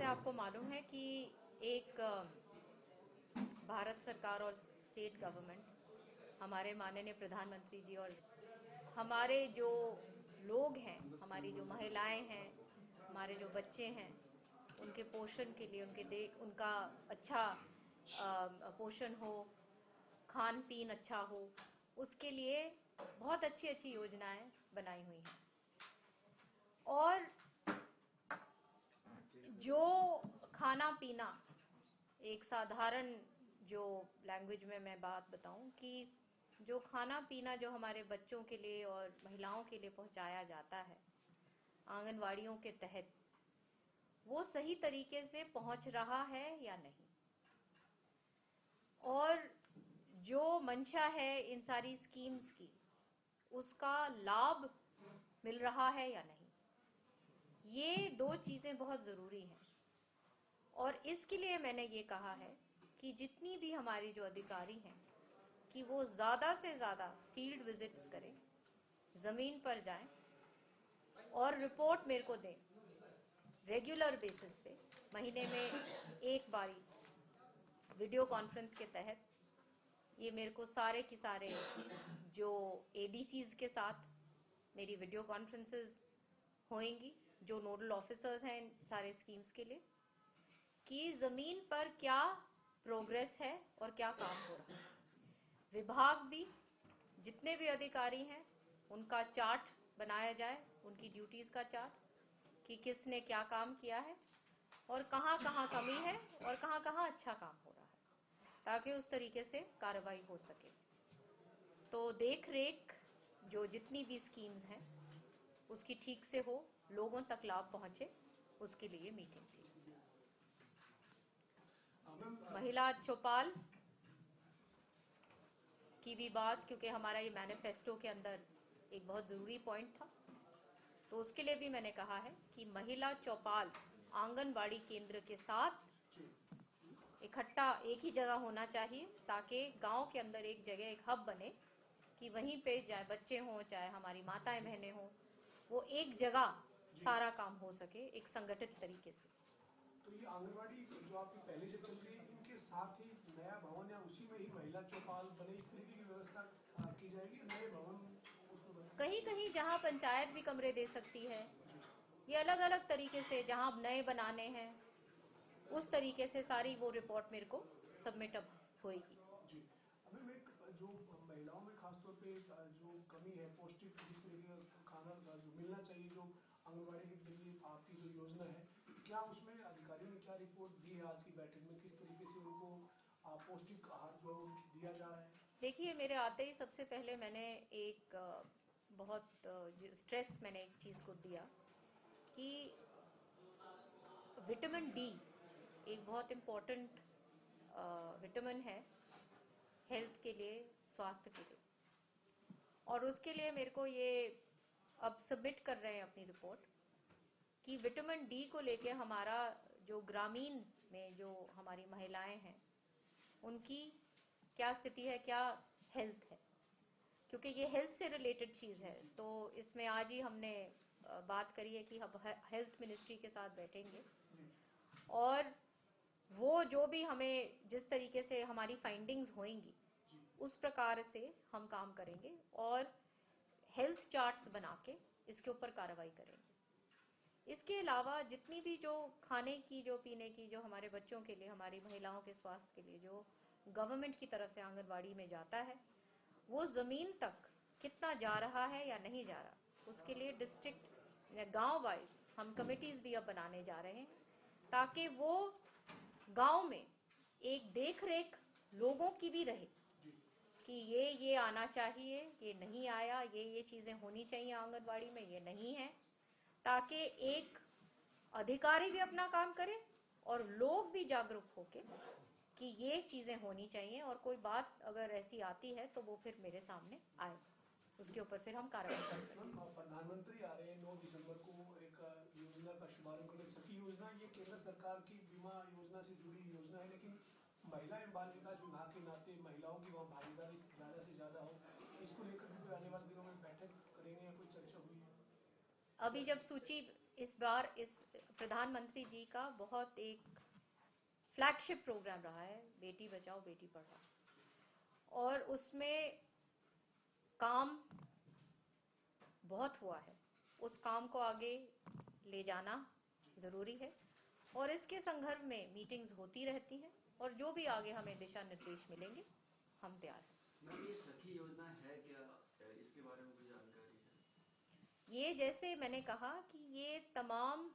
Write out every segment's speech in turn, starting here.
जैसे आपको मालूम है कि एक भारत सरकार और स्टेट गवर्नमेंट, हमारे माननीय प्रधानमंत्री जी और हमारे जो लोग हैं, हमारी जो महिलाएं हैं, हमारे जो बच्चे हैं, उनके पोषण के लिए, उनका अच्छा पोषण हो, खान पीन अच्छा हो, उसके लिए बहुत अच्छी अच्छी योजनाएं बनाई हुई हैं। और जो खाना पीना, एक साधारण जो लैंग्वेज में मैं बात बताऊं कि जो खाना पीना जो हमारे बच्चों के लिए और महिलाओं के लिए पहुंचाया जाता है आंगनवाड़ियों के तहत, वो सही तरीके से पहुंच रहा है या नहीं, और जो मंशा है इन सारी स्कीम्स की, उसका लाभ मिल रहा है या नहीं, ये दो चीजें बहुत जरूरी हैं। और इसके लिए मैंने ये कहा है कि जितनी भी हमारी जो अधिकारी हैं कि वो ज्यादा से ज्यादा फील्ड विजिट्स करें, जमीन पर जाएं और रिपोर्ट मेरे को दें रेगुलर बेसिस पे, महीने में एक बारी वीडियो कॉन्फ्रेंस के तहत। ये मेरे को सारे की सारे जो एडीसीज के साथ मेरी वीडियो कॉन्फ्रेंसेस होएंगी, जो नोडल ऑफिसर्स हैं इन सारे स्कीम्स के लिए, कि जमीन पर क्या प्रोग्रेस है और क्या काम हो रहा है। विभाग भी, जितने भी अधिकारी हैं, उनका चार्ट बनाया जाए, उनकी ड्यूटीज का चार्ट, कि किसने क्या काम किया है और कहाँ कहाँ कमी है और कहाँ कहाँ अच्छा काम हो रहा है, ताकि उस तरीके से कार्रवाई हो सके। तो देख रेख जो जितनी भी स्कीम्स हैं उसकी ठीक से हो, लोगों तक लाभ पहुंचे, उसके लिए मीटिंग थी। महिला चौपाल की भी बात, क्योंकि हमारा ये मैनिफेस्टो के अंदर एक बहुत जरूरी पॉइंट था, तो उसके लिए भी मैंने कहा है कि महिला चौपाल आंगनबाड़ी केंद्र के साथ इकट्ठा एक ही जगह होना चाहिए, ताकि गांव के अंदर एक जगह, एक हब बने कि वहीं पे चाहे बच्चे हों, चाहे हमारी माताएं बहनें हों, वो एक जगह सारा काम हो सके एक संगठित तरीके से। तो ये आंगनबाड़ी जो आपकी पहले से चल रही है, इनके साथ ही नया भवन या उसी में ही महिला चौपाल बने, इस तरीके की व्यवस्था की जाएगी? नए भवन उसमें कहीं कहीं जहां पंचायत भी कमरे दे सकती है, ये अलग अलग तरीके से जहां नए बनाने हैं, उस तरीके से सारी वो रिपोर्ट मेरे को सबमिट अब होएगी। जी। अभी मैं जो महिलाओं में खासतौर पे जो कमी है, पौष्टिक जिस तरीके का खाना जो मिलना चाहिए, जो आंगनबाड़ी के जरिए आपकी जो योजना है, क्या उसमें अधिकारियों ने क्या रिपोर्ट दी है आज की बैठक में? किस तरीके से उनको पौष्टिक आहार जो दिया जा रहा है? देखिए, मेरे आते ही सबसे पहले मैंने एक बहुत स्ट्रेस मैंने एक चीज को दिया कि विटामिन डी एक बहुत इम्पोर्टेंट विटामिन है हेल्थ के लिए, स्वास्थ्य के लिए, और उसके लिए मेरे को ये अब सबमिट कर रहे हैं अपनी रिपोर्ट कि विटामिन डी को लेके हमारा जो ग्रामीण में जो हमारी महिलाएं हैं उनकी क्या स्थिति है, क्या हेल्थ है, क्योंकि ये हेल्थ से रिलेटेड चीज है। तो इसमें आज ही हमने बात करी है कि हम हेल्थ मिनिस्ट्री के साथ बैठेंगे और वो जो भी हमें जिस तरीके से हमारी फाइंडिंग्स होंगी उस प्रकार से हम काम करेंगे और हेल्थ चार्ट्स बना के इसके ऊपर कार्रवाई करेंगे। इसके अलावा जितनी भी जो खाने की, जो पीने की, जो हमारे बच्चों के लिए, हमारी महिलाओं के स्वास्थ्य के लिए जो गवर्नमेंट की तरफ से आंगनबाड़ी में जाता है, वो जमीन तक कितना जा रहा है या नहीं जा रहा, उसके लिए डिस्ट्रिक्ट या गांव वाइज हम कमिटीज भी अब बनाने जा रहे हैं, ताकि वो गांव में एक देख रेख लोगों की भी रहे कि ये आना चाहिए, ये नहीं आया, ये चीजें होनी चाहिए आंगनबाड़ी में, ये नहीं है, ताकि एक अधिकारी भी अपना काम करे और लोग भी जागरूक होके कि ये चीजें होनी चाहिए, और कोई बात अगर ऐसी आती है तो वो फिर मेरे सामने आए, उसके ऊपर फिर हम कार्रवाई कर सकते हैं। प्रधानमंत्री आ रहे हैं 9 दिसंबर को, एक योजना का शुभारंभ करें, सखी योजना। ये केंद्र सरकार की बीमा योजना से जुड़ी योजना है, लेकिन महिला एवं बाल विकास विभाग के नाते महिलाओं की वहाँ भागीदारी ज़्यादा से ज़्यादा हो, इसको लेकर भी आने वाले दिनों में बैठक करेंगे या कोई चर्चा हुई है? अभी जब सूची इस बार इस प्रधानमंत्री जी का बहुत एक फ्लैगशिप प्रोग्राम रहा है, बेटी बचाओ बेटी पढ़ाओ, और उसमें काम बहुत हुआ है। उस काम को आगे ले जाना ज़रूरी है और इसके संदर्भ में मीटिंग्स होती रहती हैं और जो भी आगे हमें दिशा निर्देश मिलेंगे हम तैयार हैं। मैम, ये सखी योजना है क्या, इसके बारे में कोई जानकारी है? ये जैसे मैंने कहा कि ये तमाम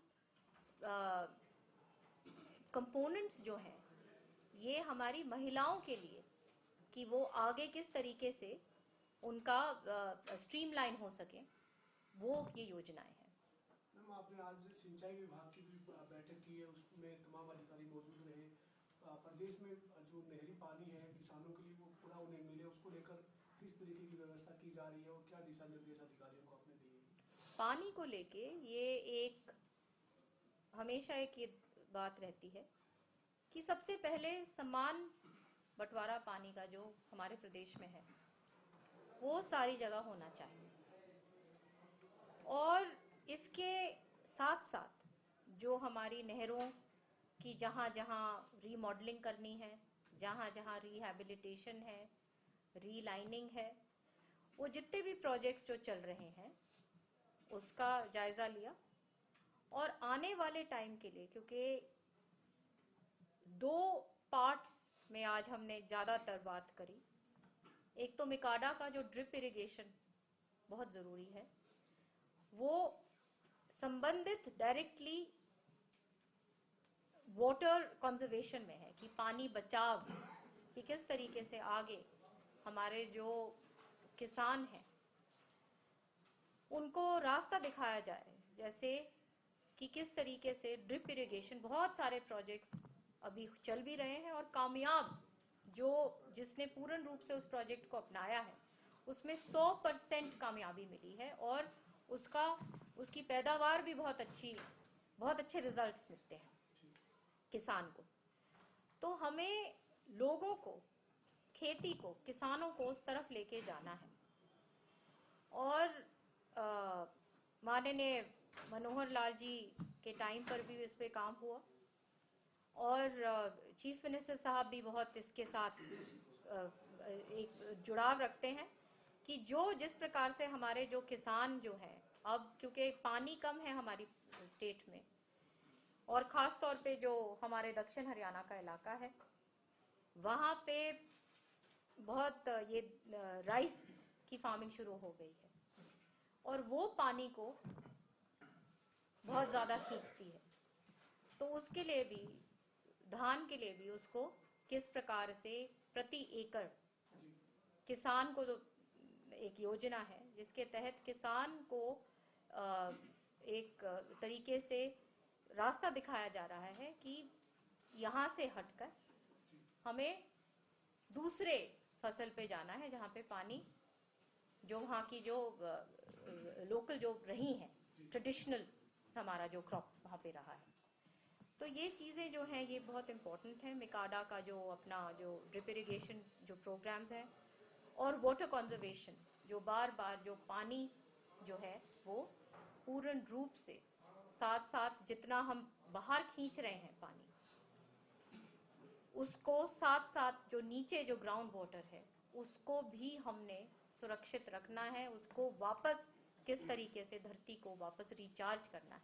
कंपोनेंट्स जो हैं ये हमारी महिलाओं के लिए कि वो आगे किस तरीके से उनका स्ट्रीमलाइन हो सके, वो ये योजनाएं हैं। मैम, आपने आज सिंचाई विभाग की भी बैठक की है, उसमें तमाम अधिकारी मौजूद रहे। प्रदेश में जो नहरी पानी है किसानों के लिए वो पूरा उन्हें मिले, उसको लेकर किस तरीके की व्यवस्था की जा रही है और क्या दिशा निर्देश अधिकारियों को आपने दिए? पानी को लेके ये एक हमेशा एक ये बात रहती है कि सबसे पहले समान बंटवारा पानी का जो हमारे प्रदेश में है वो सारी जगह होना चाहिए, और इसके साथ साथ जो हमारी नहरों की जहाँ जहाँ रीमॉडलिंग करनी है, जहाँ जहाँ रिहैबिलिटेशन है, रीलाइनिंग है, वो जितने भी प्रोजेक्ट्स जो चल रहे हैं उसका जायजा लिया। और आने वाले टाइम के लिए, क्योंकि 2 पार्ट्स में आज हमने ज़्यादातर बात करी, एक तो मिकाडा का जो ड्रिप इरिगेशन बहुत ज़रूरी है, वो संबंधित डायरेक्टली वाटर कंजर्वेशन में है कि पानी बचाव कि किस तरीके से आगे हमारे जो किसान हैं उनको रास्ता दिखाया जाए, जैसे कि किस तरीके से ड्रिप इरिगेशन, बहुत सारे प्रोजेक्ट्स अभी चल भी रहे हैं और कामयाब जो जिसने पूर्ण रूप से उस प्रोजेक्ट को अपनाया है उसमें 100% कामयाबी मिली है और उसकी पैदावार भी बहुत अच्छे रिजल्ट्स मिलते हैं किसान को। तो हमें लोगों को, खेती को, किसानों को उस तरफ लेके जाना है। और माननीय मनोहर लाल जी के टाइम पर भी इस पे काम हुआ और चीफ मिनिस्टर साहब भी बहुत इसके साथ एक जुड़ाव रखते हैं कि जो जिस प्रकार से हमारे जो किसान जो हैं, अब क्योंकि पानी कम है हमारी स्टेट में और ख़ास तौर पे जो हमारे दक्षिण हरियाणा का इलाका है वहाँ पे बहुत ये राइस की फार्मिंग शुरू हो गई है और वो पानी को बहुत ज़्यादा खींचती है। तो उसके लिए भी, धान के लिए भी उसको किस प्रकार से प्रति एकड़ किसान को, तो एक योजना है जिसके तहत किसान को एक तरीके से रास्ता दिखाया जा रहा है कि यहाँ से हटकर हमें दूसरे फसल पे जाना है जहाँ पे पानी जो वहाँ की जो लोकल जो रही है, ट्रेडिशनल हमारा जो क्रॉप वहाँ पे रहा है। तो ये चीज़ें जो हैं ये बहुत इम्पोर्टेंट है। मिकाडा का जो अपना जो ड्रिप इरिगेशन जो प्रोग्राम्स हैं और वाटर कंजर्वेशन, जो बार बार जो पानी जो है वो पूर्ण रूप से साथ साथ जितना हम बाहर खींच रहे हैं पानी, उसको साथ साथ जो नीचे जो ग्राउंड वाटर है उसको भी हमने सुरक्षित रखना है, उसको वापस किस तरीके से धरती को वापस रिचार्ज करना है,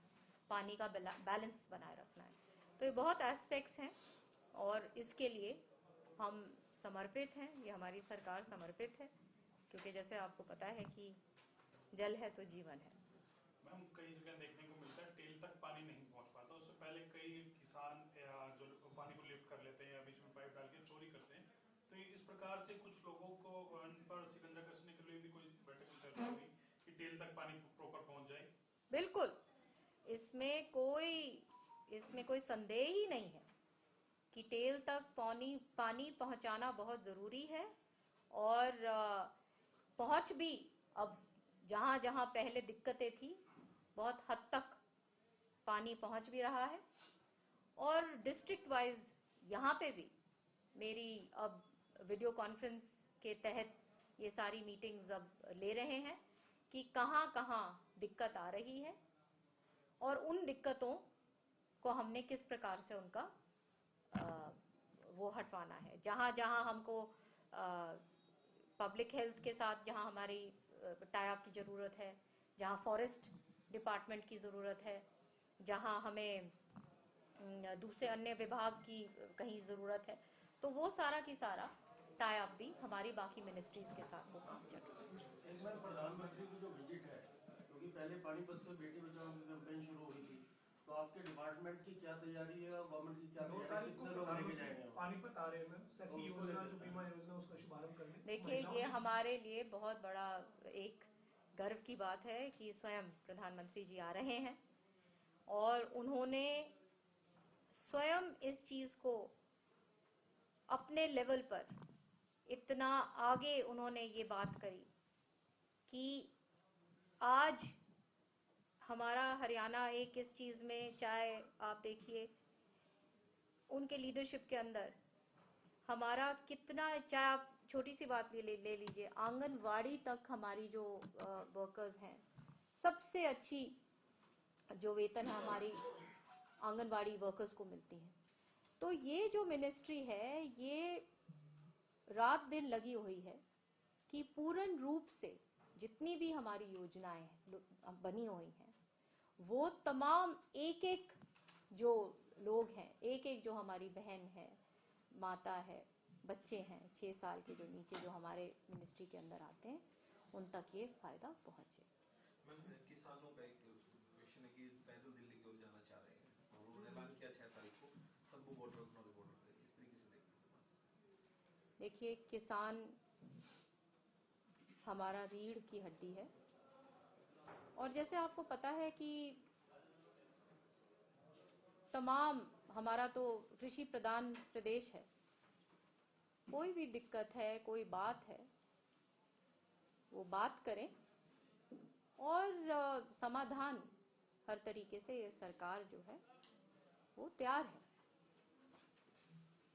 पानी का बैलेंस बनाए रखना है। तो ये बहुत एस्पेक्ट्स हैं और इसके लिए हम समर्पित हैं, ये हमारी सरकार समर्पित है, क्योंकि जैसे आपको पता है कि जल है तो जीवन है। मैम, कई जगह देखने को मिलता है टेल तक पानी नहीं पहुंच पाता, उससे पहले कई किसान जो पानी को लिफ्ट कर लेते हैं या बीच में पाइप डाल के चोरी करते हैं। तो इस प्रकार से कुछ लोगों को उन पर शिकंजा कसने के लिए भी कोई बैठक में चर्चा हुई कि टेल तक पानी प्रॉपर पहुंच जाए? बिल्कुल, इसमें कोई संदेह ही नहीं है कि टेल तक पानी पहुंचाना बहुत जरूरी है और पहुंच भी अब जहां जहां पहले दिक्कतें थी बहुत हद तक पानी पहुंच भी रहा है। और डिस्ट्रिक्ट वाइज यहाँ पे भी मेरी अब वीडियो कॉन्फ्रेंस के तहत ये सारी मीटिंग्स अब ले रहे हैं कि कहाँ कहाँ दिक्कत आ रही है और उन दिक्कतों को हमने किस प्रकार से उनका वो हटवाना है। जहाँ जहाँ हमको पब्लिक हेल्थ के साथ जहाँ हमारी टाई अप की ज़रूरत है, जहाँ फॉरेस्ट डिपार्टमेंट की ज़रूरत है, जहाँ हमें दूसरे अन्य विभाग की कहीं ज़रूरत है, तो वो सारा की सारा टाई अप भी हमारी बाकी मिनिस्ट्रीज के साथ वो काम चल रहा है। इस बार प्रधानमंत्री की जो विजिट है, क्योंकि पहले पानीपत से बेटी बचाओ की कैंपेन शुरू हुई थी, तो आपके डिपार्टमेंट की क्या तैयारी है और गवर्नमेंट की क्या 9 तैयारी, तारीख को कितने लोग लेके जाएंगे? पानीपत आ रहे हैं मैम, सखी योजना जो बीमा योजना उसका शुभारंभ करने। देखिए, ये हमारे लिए बहुत बड़ा एक गर्व की बात है कि स्वयं प्रधानमंत्री जी आ रहे हैं और उन्होंने स्वयं इस चीज को अपने लेवल पर इतना आगे उन्होंने ये बात करी कि आज हमारा हरियाणा एक इस चीज में, चाहे आप देखिए उनके लीडरशिप के अंदर हमारा कितना, चाहे आप छोटी सी बात ले लीजिए, आंगनवाड़ी तक हमारी जो वर्कर्स हैं, सबसे अच्छी जो वेतन है हमारी आंगनवाड़ी वर्कर्स को मिलती है। तो ये जो मिनिस्ट्री है, ये रात दिन लगी हुई है कि पूर्ण रूप से जितनी भी हमारी योजनाएं बनी हुई हैं, वो तमाम एक एक जो लोग हैं, एक एक जो हमारी बहन है, माता है, बच्चे हैं 6 साल के जो नीचे जो हमारे मिनिस्ट्री के अंदर आते हैं, उन तक ये फायदा पहुंचे। किसानों का एक क्वेश्चन है कि पैदल दिल्ली की ओर जाना चाह रहे हैं और उन्होंने ऐलान किया 6 तारीख को सबको बॉर्डर लखनऊ बॉर्डर पे, इस तरीके से देखिए, किसान हमारा रीढ़ की हड्डी है और जैसे आपको पता है कि तमाम हमारा तो कृषि प्रधान प्रदेश है, कोई भी दिक्कत है, कोई बात है, वो बात करें और समाधान हर तरीके से ये सरकार जो है वो तैयार है।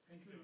Thank you.